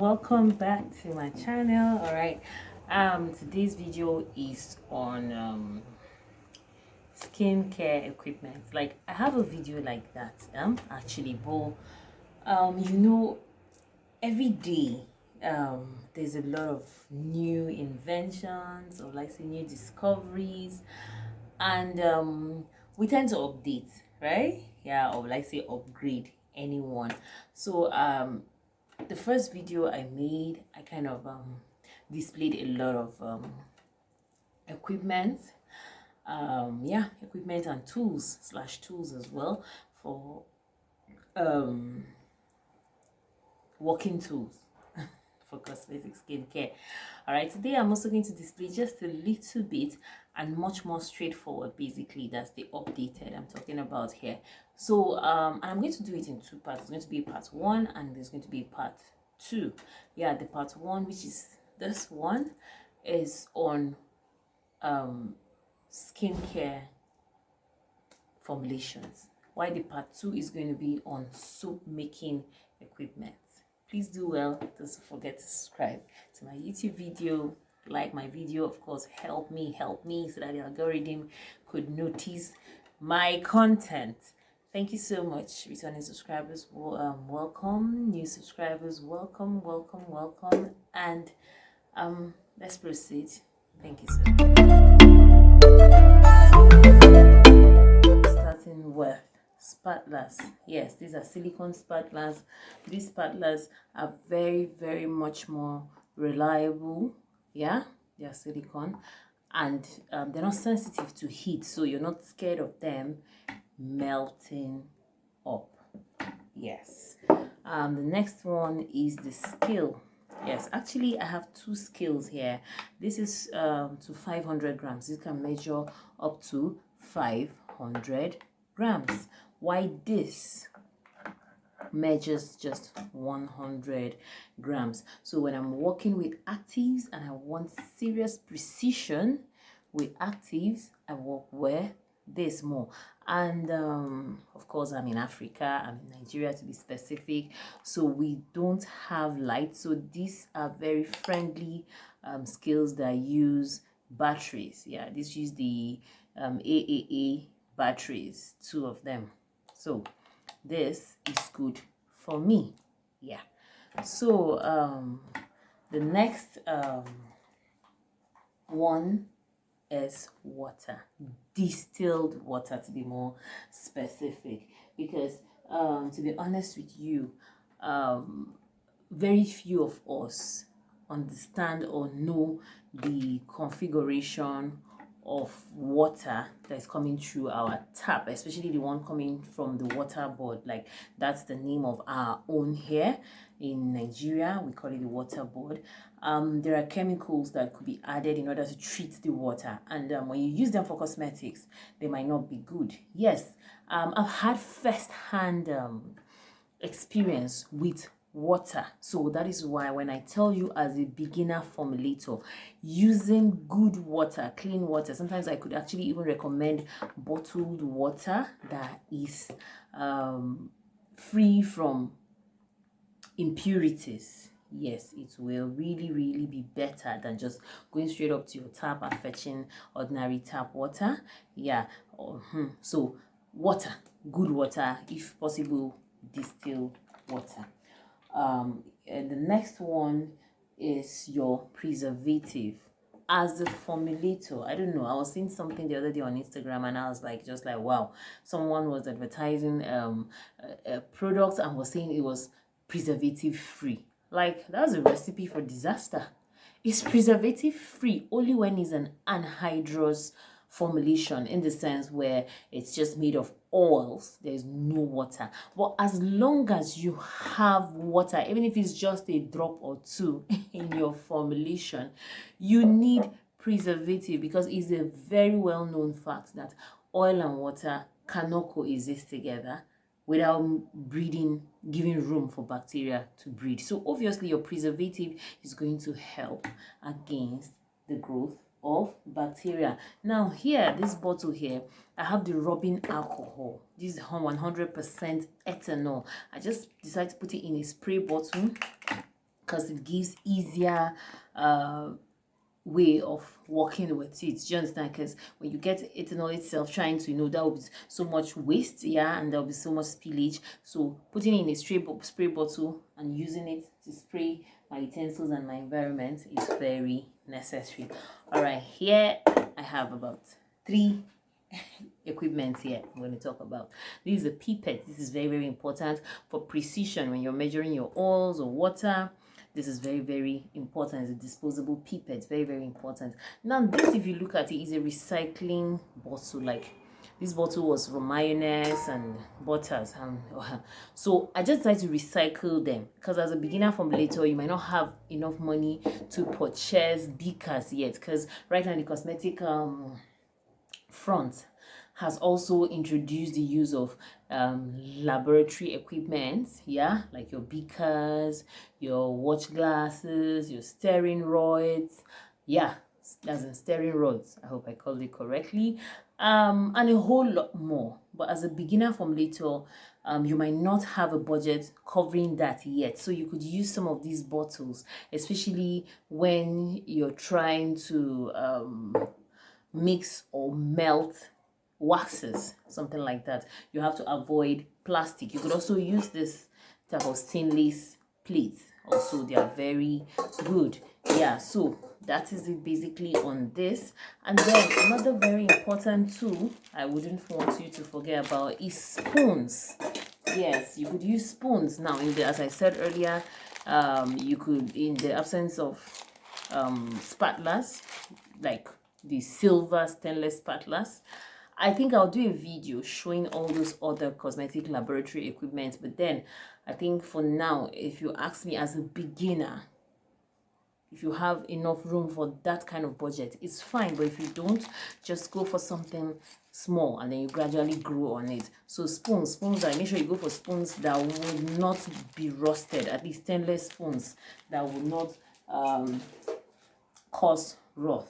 Welcome back to my channel. All right, today's video is on skincare equipment. Like, I have a video like that actually, but you know, every day there's a lot of new inventions, or like say new discoveries, and we tend to update, right? Yeah, or like say upgrade anyone. So the first video I made, I kind of displayed a lot of equipment, equipment and tools as well, for um working tools for cosmetic skincare. All right, today I'm also going to display just a little bit and much more straightforward. Basically, that's the updated I'm talking about here. So and I'm going to do it in two parts. It's going to be part one and there's going to be part two. Yeah, the part one, which is this one, is on skincare formulations, while the part two is going to be on soap making equipment. Please do well. Don't forget to subscribe to my YouTube video, like my video, of course. Help me so that the algorithm could notice my content. Thank you so much. Returning subscribers, welcome. New subscribers, welcome. And let's proceed. Thank you so much. Starting with spatulas. Yes, these are silicone spatulas. These spatulas are very much more reliable. Yeah, they are silicone, and they're not sensitive to heat, so you're not scared of them melting up. Yes. The next one is the scale. Yes, actually I have two scales here. This is to 500 grams. This can measure up to 500 grams. Why this measures just 100 grams. So when I'm working with actives and I want serious precision with actives, I work with this more. And of course, I'm in Africa, I'm in Nigeria to be specific, so we don't have light, so these are very friendly scales that use batteries. Yeah, this use the AAA batteries, two of them. So this is good for me. Yeah. So the next one is water, distilled water to be more specific, because to be honest with you, very few of us understand or know the configuration of water that's coming through our tap, especially the one coming from the water board. Like, that's the name of our own here in Nigeria. We call it the water board. There are chemicals that could be added in order to treat the water, and when you use them for cosmetics, they might not be good. Yes, I've had first-hand experience with water, so that is why when I tell you, as a beginner formulator, using good water, clean water, sometimes I could actually even recommend bottled water that is free from impurities. Yes, it will really be better than just going straight up to your tap and fetching ordinary tap water. Yeah. So water, good water, if possible distilled water. And the next one is your preservative. As a formulator, I don't know, I was seeing something the other day on Instagram, and I was like, just like, wow, someone was advertising a product and was saying it was preservative free. Like, that's a recipe for disaster. It's preservative free only when it's an anhydrous formulation, in the sense where it's just made of oils, there's no water. But as long as you have water, even if it's just a drop or two in your formulation, you need preservative, because it's a very well-known fact that oil and water cannot coexist together without breeding, giving room for bacteria to breed. So obviously your preservative is going to help against the growth of bacteria. Now here, this bottle here, I have the rubbing alcohol. This is 100% ethanol. I just decided to put it in a spray bottle, because it gives easier way of working with it. Do you understand? Because when you get ethanol itself, trying to, that will be so much waste, yeah, and there will be so much spillage. So putting it in a spray bottle and using it to spray my utensils and my environment is very necessary. All right, here I have about 3 equipment here I'm going to talk about. This is a pipette. This is very, very important for precision when you're measuring your oils or water. This is very, very important. It's a disposable pipette. Very, very important. Now this, if you look at it, is a recycling bottle. Like this bottle was from mayonnaise and butters, so I just try to recycle them, because as a beginner formulator you might not have enough money to purchase beakers yet, because right now the cosmetic front has also introduced the use of laboratory equipment, yeah, like your beakers, your watch glasses, your stirring rods, yeah, that's in stirring rods, I hope I called it correctly, and a whole lot more. But as a beginner formulator, you might not have a budget covering that yet, so you could use some of these bottles, especially when you're trying to mix or melt waxes, something like that. You have to avoid plastic. You could also use this type of stainless plates. Also, they are very good. Yeah, so that is it basically on this. And then another very important tool I wouldn't want you to forget about is spoons. Yes, you could use spoons. Now, as I said earlier, you could, in the absence of spatulas, like the silver stainless spatulas, I think I'll do a video showing all those other cosmetic laboratory equipment. But then I think for now, if you ask me as a beginner, if you have enough room for that kind of budget, it's fine. But if you don't, just go for something small and then you gradually grow on it. So spoons, make sure you go for spoons that will not be rusted, at least stainless spoons that will not cause rust.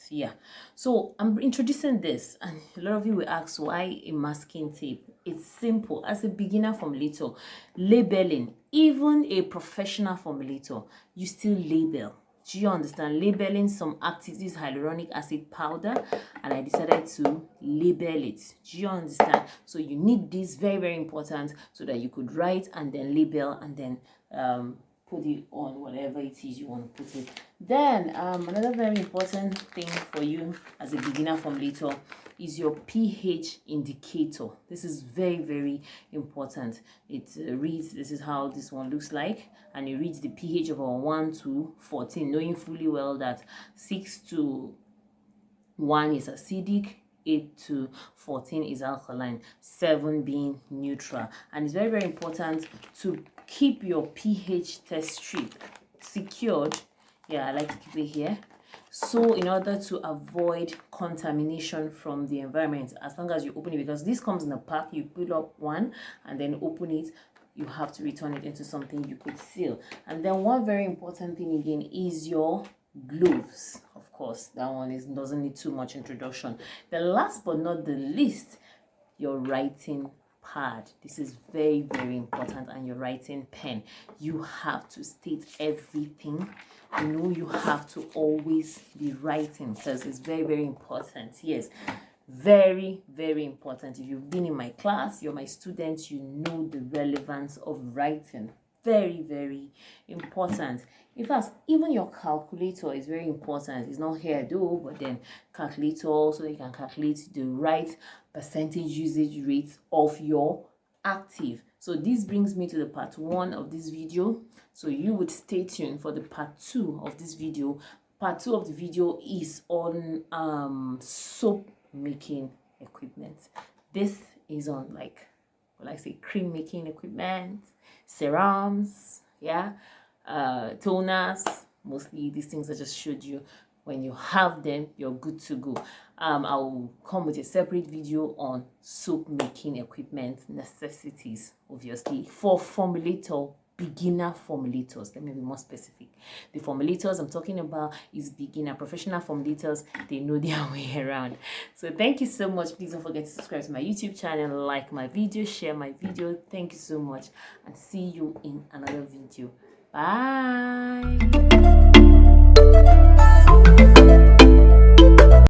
Yeah, so I'm introducing this, and a lot of you will ask, why a masking tape? It's simple. As a beginner formulator, labeling, even a professional formulator, you still label. Do you understand? Labeling some actives, this hyaluronic acid powder, and I decided to label it. Do you understand? So you need this, very, very important, so that you could write and then label and then put it on whatever it is you want to put it. Then another very important thing for you as a beginner formulator is your pH indicator. This is very, very important. It reads, this is how this one looks like, and it reads the pH of 1 to 14, knowing fully well that 6 to 1 is acidic, 8 to 14 is alkaline, 7 being neutral. And it's very, very important to keep your pH test strip secured. Yeah, I like to keep it here, so in order to avoid contamination from the environment, as long as you open it, because this comes in a pack, you pull up one and then open it, you have to return it into something you could seal. And then one very important thing again is your gloves. Of course, that one doesn't need too much introduction. The last but not the least, your writing pad. This is very, very important. And your writing pen. You have to state everything. You have to always be writing, because it's very, very important. Yes, very, very important. If you've been in my class, you're my student, you know the relevance of writing. Very, very important. In fact, even your calculator is very important. It's not here though, but then calculator, so you can calculate the right percentage usage rate of your active. So this brings me to the part 1 of this video. So you would stay tuned for the part 2 of this video. Part 2 of the video is on soap making equipment. This is on, like, well, I say cream making equipment, serums, yeah, toners, mostly these things I just showed you. When you have them, you're good to go. I'll come with a separate video on soap making equipment necessities, obviously, for formulator, beginner formulators. Let me be more specific. The formulators I'm talking about is beginner. Professional formulators, they know their way around. So thank you so much. Please don't forget to subscribe to my YouTube channel, like my video, share my video. Thank you so much, and see you in another video. Bye.